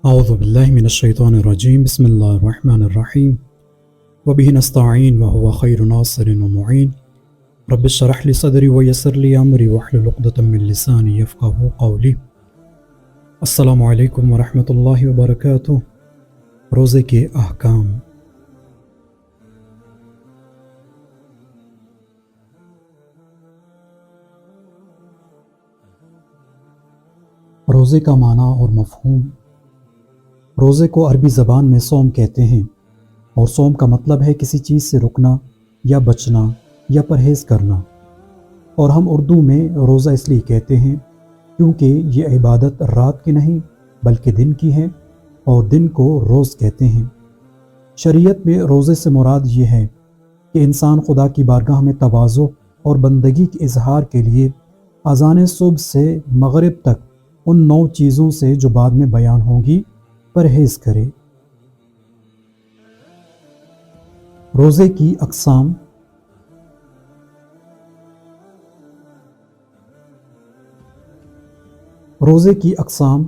أعوذ بالله من الشيطان الرجيم بسم الله الرحمن الرحيم وبه نستعين وهو خير ناصر ومعين رب اشرح لي صدري ويسر لي أمري واحلل عقدة من لساني يفقهوا قولي السلام علیکم ورحمۃ اللہ وبرکاتہ۔ روزے کے احکام۔ روزے کا معنی اور مفہوم۔ روزے کو عربی زبان میں صوم کہتے ہیں، اور صوم کا مطلب ہے کسی چیز سے رکنا یا بچنا یا پرہیز کرنا، اور ہم اردو میں روزہ اس لیے کہتے ہیں کیونکہ یہ عبادت رات کی نہیں بلکہ دن کی ہے، اور دن کو روز کہتے ہیں۔ شریعت میں روزے سے مراد یہ ہے کہ انسان خدا کی بارگاہ میں تواضع اور بندگی کے اظہار کے لیے اذان صبح سے مغرب تک ان 9 چیزوں سے جو بعد میں بیان ہوں گی پرہیز کرے۔ روزے کی اقسام۔ روزے کی اقسام۔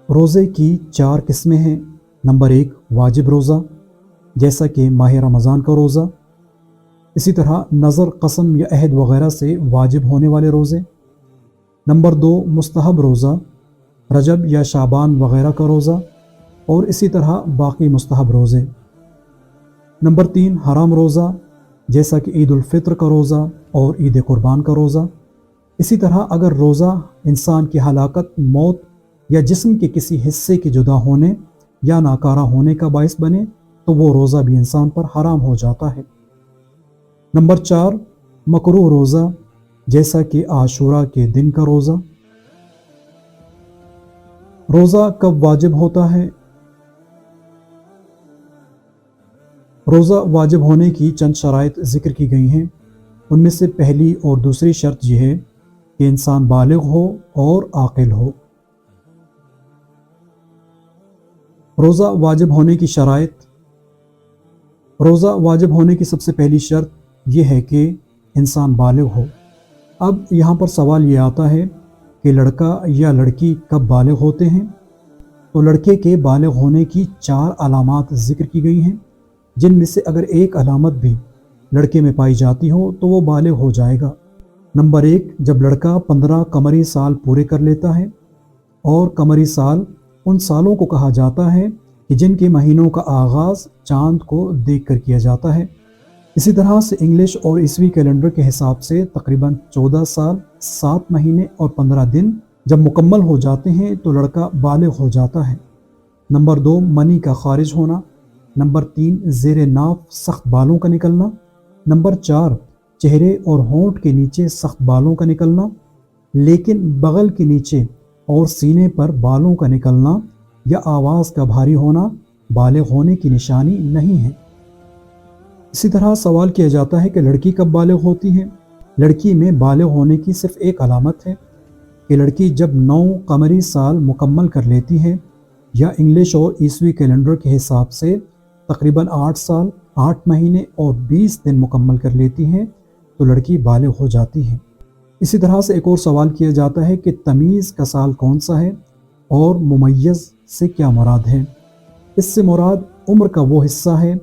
روزے کی 4 قسمیں ہیں۔ نمبر 1 واجب روزہ، جیسا کہ ماہ رمضان کا روزہ، اسی طرح نظر، قسم یا عہد وغیرہ سے واجب ہونے والے روزے۔ نمبر 2 مستحب روزہ، رجب یا شعبان وغیرہ کا روزہ، اور اسی طرح باقی مستحب روزے۔ نمبر 3 حرام روزہ، جیسا کہ عید الفطر کا روزہ اور عید قربان کا روزہ۔ اسی طرح اگر روزہ انسان کی ہلاکت، موت یا جسم کے کسی حصے کے جدا ہونے یا ناکارہ ہونے کا باعث بنے تو وہ روزہ بھی انسان پر حرام ہو جاتا ہے۔ نمبر 4 مکروہ روزہ، جیسا کہ عاشورہ کے دن کا روزہ۔ روزہ کب واجب ہوتا ہے؟ روزہ واجب ہونے کی چند شرائط ذکر کی گئی ہیں۔ ان میں سے پہلی اور دوسری شرط یہ ہے کہ انسان بالغ ہو اور عاقل ہو۔ روزہ واجب ہونے کی شرائط۔ روزہ واجب ہونے کی سب سے پہلی شرط یہ ہے کہ انسان بالغ ہو۔ اب یہاں پر سوال یہ آتا ہے کہ لڑکا یا لڑکی کب بالغ ہوتے ہیں؟ تو لڑکے کے بالغ ہونے کی 4 علامات ذکر کی گئی ہیں، جن میں سے اگر ایک علامت بھی لڑکے میں پائی جاتی ہو تو وہ بالغ ہو جائے گا۔ نمبر 1 جب لڑکا 15 قمری سال پورے کر لیتا ہے، اور قمری سال ان سالوں کو کہا جاتا ہے کہ جن کے مہینوں کا آغاز چاند کو دیکھ کر کیا جاتا ہے۔ اسی طرح سے انگلش اور عیسوی کیلنڈر کے حساب سے تقریباً 14 سال 7 مہینے اور 15 دن جب مکمل ہو جاتے ہیں تو لڑکا بالغ ہو جاتا ہے۔ نمبر 2 منی کا خارج ہونا۔ نمبر 3 زیر ناف سخت بالوں کا نکلنا۔ نمبر 4 چہرے اور ہونٹ کے نیچے سخت بالوں کا نکلنا، لیکن بغل کے نیچے اور سینے پر بالوں کا نکلنا یا آواز کا بھاری ہونا بالغ ہونے کی نشانی نہیں ہے۔ اسی طرح سوال کیا جاتا ہے کہ لڑکی کب بالغ ہوتی ہے؟ لڑکی میں بالغ ہونے کی صرف ایک علامت ہے کہ لڑکی جب 9 قمری سال مکمل کر لیتی ہے، یا انگلش اور عیسوی کیلنڈر کے حساب سے تقریباً 8 سال 8 مہینے اور 20 دن مکمل کر لیتی ہے تو لڑکی بالغ ہو جاتی ہے۔ اسی طرح سے ایک اور سوال کیا جاتا ہے کہ تمیز کا سال کون سا ہے اور ممیز سے کیا مراد ہے؟ اس سے مراد عمر کا وہ حصہ ہے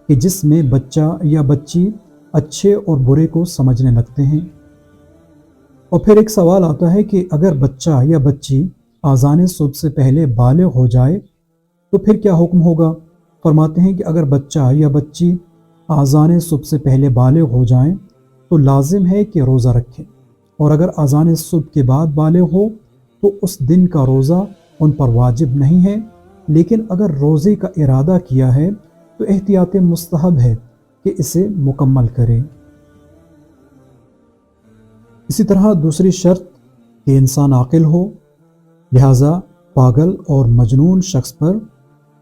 کہ جس میں بچہ یا بچی اچھے اور برے کو سمجھنے لگتے ہیں۔ اور پھر ایک سوال آتا ہے کہ اگر بچہ یا بچی اذان صبح سے پہلے بالغ ہو جائے تو پھر کیا حکم ہوگا؟ فرماتے ہیں کہ اگر بچہ یا بچی اذان صبح سے پہلے بالغ ہو جائیں تو لازم ہے کہ روزہ رکھیں، اور اگر اذان صبح کے بعد بالغ ہو تو اس دن کا روزہ ان پر واجب نہیں ہے، لیکن اگر روزے کا ارادہ کیا ہے تو احتیاط مستحب ہے کہ اسے مکمل کرے۔ اسی طرح دوسری شرط کہ انسان عاقل ہو، لہٰذا پاگل اور مجنون شخص پر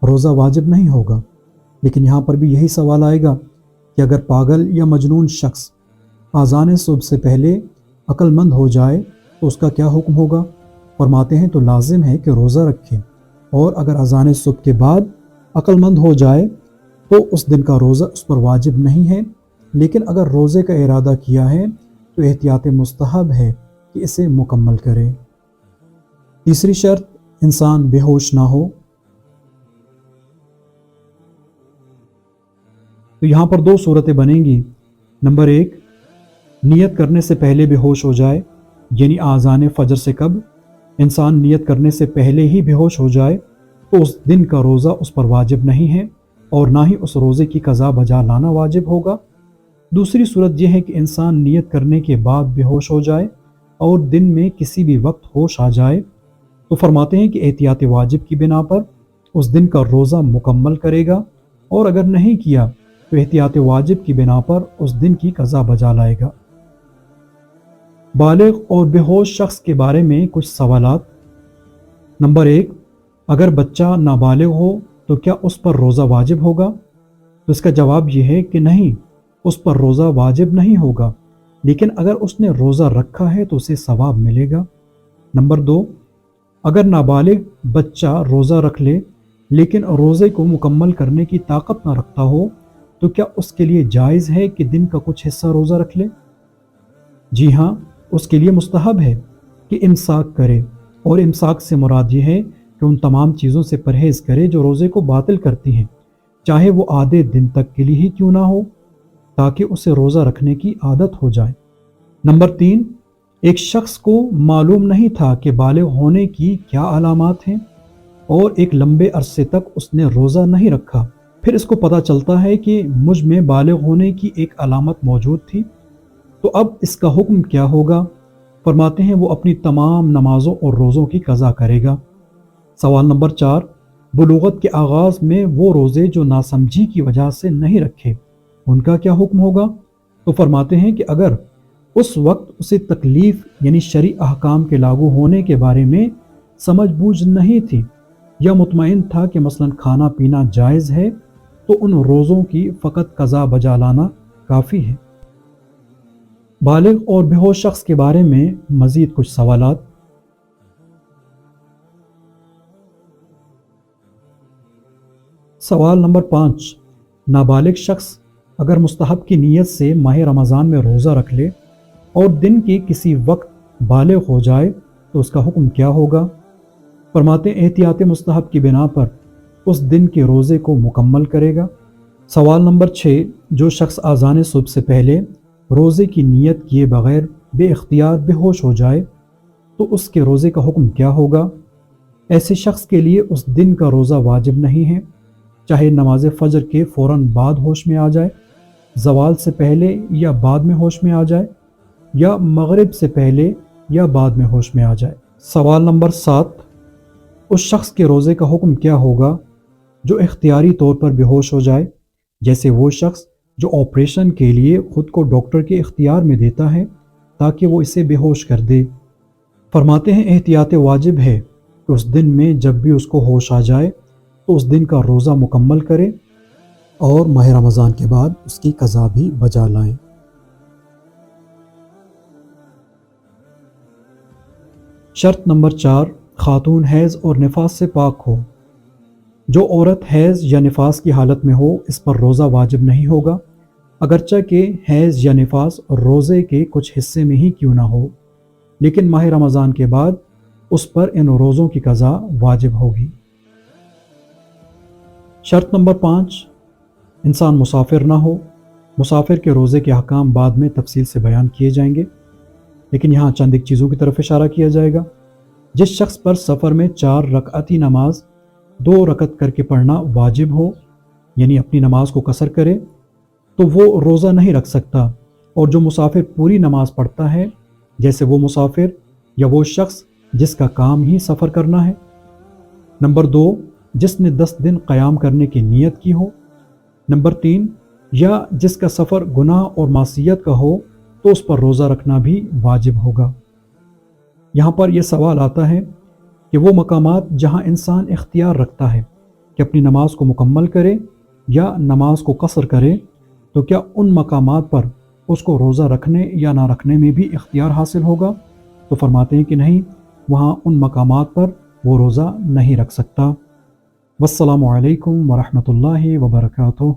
روزہ واجب نہیں ہوگا۔ لیکن یہاں پر بھی یہی سوال آئے گا کہ اگر پاگل یا مجنون شخص اذان صبح سے پہلے عقل مند ہو جائے تو اس کا کیا حکم ہوگا؟ فرماتے ہیں تو لازم ہے کہ روزہ رکھے، اور اگر اذان صبح کے بعد عقل مند ہو جائے تو اس دن کا روزہ اس پر واجب نہیں ہے، لیکن اگر روزے کا ارادہ کیا ہے تو احتیاط مستحب ہے کہ اسے مکمل کرے۔ تیسری شرط इंसान बेहोश ना हो। तो यहाँ पर दो सूरतें बनेंगी। नंबर एक, नियत करने से पहले बेहोश हो जाए, यानी आज़ान फजर से कब इंसान नियत करने से पहले ही बेहोश हो जाए तो उस दिन का रोज़ा उस पर वाजिब नहीं है और ना ही उस रोज़े की कज़ा बजा लाना वाजिब होगा। दूसरी सूरत यह है कि इंसान नियत करने के बाद बेहोश हो जाए और दिन में किसी भी वक्त होश आ जाए तो फरमाते हैं कि एहतियात वाजिब की बिना पर उस दिन का रोज़ा मुकम्मल करेगा, और अगर नहीं किया तो एहतियात वाजिब की बिना पर उस दिन की कज़ा बजा लाएगा। बालिग और बेहोश शख्स के बारे में कुछ सवालात। नंबर एक, अगर बच्चा नाबालिग हो तो क्या उस पर रोज़ा वाजिब होगा? तो इसका जवाब यह है कि नहीं, उस पर रोज़ा वाजिब नहीं होगा, लेकिन अगर उसने रोज़ा रखा है तो उसे सवाब मिलेगा। नंबर दो, अगर नाबालिग बच्चा रोज़ा रख ले लेकिन रोज़े को मुकम्मल करने की ताकत ना रखता हो तो क्या उसके लिए जायज़ है कि दिन का कुछ हिस्सा रोज़ा रख ले? जी हाँ, उसके लिए मुस्तहब है कि इमसाक करे, और इमसाक से मुराद ये है कि उन तमाम चीज़ों से परहेज़ करे जो रोज़े को बातिल करती हैं, चाहे वो आधे दिन तक के लिए ही क्यों ना हो, ताकि उसे रोज़ा रखने की आदत हो जाए। नंबर तीन, एक शख्स को मालूम नहीं था कि बालिग होने की क्या अलामात हैं और एक लंबे अरसे तक उसने रोज़ा नहीं रखा, फिर इसको पता चलता है कि मुझ में बालिग होने की एक अलामत मौजूद थी, तो अब इसका हुक्म क्या होगा? फरमाते हैं वो अपनी तमाम नमाजों और रोज़ों की कज़ा करेगा। सवाल नंबर चार, बुलूगत के आगाज़ में वो रोज़े जो नासमझी की वजह से नहीं रखे, उनका क्या हुक्म होगा? तो फरमाते हैं कि अगर उस वक्त उसे तकलीफ़ यानी शरई अहकाम के लागू होने के बारे में समझ बूझ नहीं थी या मुतमईन था कि मसलन खाना पीना जायज़ है, तो उन रोज़ों की फ़कत कज़ा बजा लाना काफ़ी है। बालिग और बेहोश शख्स के बारे में मज़ीद कुछ सवालात। सवाल नंबर 5, नाबालिग शख्स अगर मुस्तहब की नीयत से माह रमज़ान में रोज़ा रख ले और दिन के किसी वक्त बालिग हो जाए तो उसका हुक्म क्या होगा? फरमाते एहतियात मुस्तहब की बिना पर उस दिन के रोज़े को मुकम्मल करेगा। सवाल नंबर 6, जो शख्स आज़ान सुबह से पहले रोज़े की नीयत किए बग़ैर बेइख्तियार बेहोश हो जाए तो उसके रोज़े का हुक्म क्या होगा? ऐसे शख्स के लिए उस दिन का रोज़ा वाजिब नहीं है, चाहे नमाज फ़जर के फ़ौरन बाद होश में आ जाए, ज़वाल से पहले या बाद में होश में आ जाए, या मगरिब से पहले या बाद में होश में आ जाए। सवाल नंबर 7, उस शख्स के रोज़े का हुक्म क्या होगा जो इख्तियारी तौर पर बेहोश हो जाए, जैसे वो शख्स जो ऑपरेशन के लिए ख़ुद को डॉक्टर के इख्तियार में देता है ताकि वो इसे बेहोश कर दे। फरमाते हैं एहतियात वाजिब है कि उस दिन में जब भी उसको होश आ जाए तो उस दिन का रोज़ा मुकम्मल करे और माह रमज़ान के बाद उसकी कज़ा भी बजा लाएं। शर्त नंबर 4, खातून हैज़ और निफास से पाक हो। जो औरत हैज़ या निफास की हालत में हो इस पर रोज़ा वाजिब नहीं होगा, अगरचे कि हैज़ या निफास रोज़े के कुछ हिस्से में ही क्यों ना हो, लेकिन माह रमज़ान के बाद उस पर इन रोज़ों की कज़ा वाजिब होगी। शर्त नंबर 5, इंसान मुसाफिर ना हो। मुसाफिर के रोज़े के अहकाम बाद में तफसील से बयान किए जाएंगे, लेकिन यहाँ चंद एक चीज़ों की तरफ इशारा किया जाएगा। जिस शख्स पर सफ़र में 4 रकअती नमाज 2 रकत करके पढ़ना वाजिब हो, यानी अपनी नमाज को कसर करे, तो वो रोज़ा नहीं रख सकता, और जो मुसाफिर पूरी नमाज पढ़ता है, जैसे वो मुसाफिर या वो शख्स जिसका काम ही सफ़र करना है। नंबर 2, जिसने 10 दिन क़याम करने की नीयत की हो। नंबर 3, या जिसका सफ़र गुनाह और मासियत का हो तो उस पर रोज़ा रखना भी वाजिब होगा। यहाँ पर यह सवाल आता है कि वो मकामात जहाँ इंसान इख्तियार रखता है कि अपनी नमाज को मुकम्मल करे या नमाज को कसर करे, तो क्या उन मकामात पर उसको रोज़ा रखने या ना रखने में भी इख्तियार हासिल होगा? तो फरमाते हैं कि नहीं, वहाँ उन मकामात पर वो रोज़ा नहीं रख सकता। वस्सलामु अलैकुम वरहमतुल्लाहि वबरकातुहू।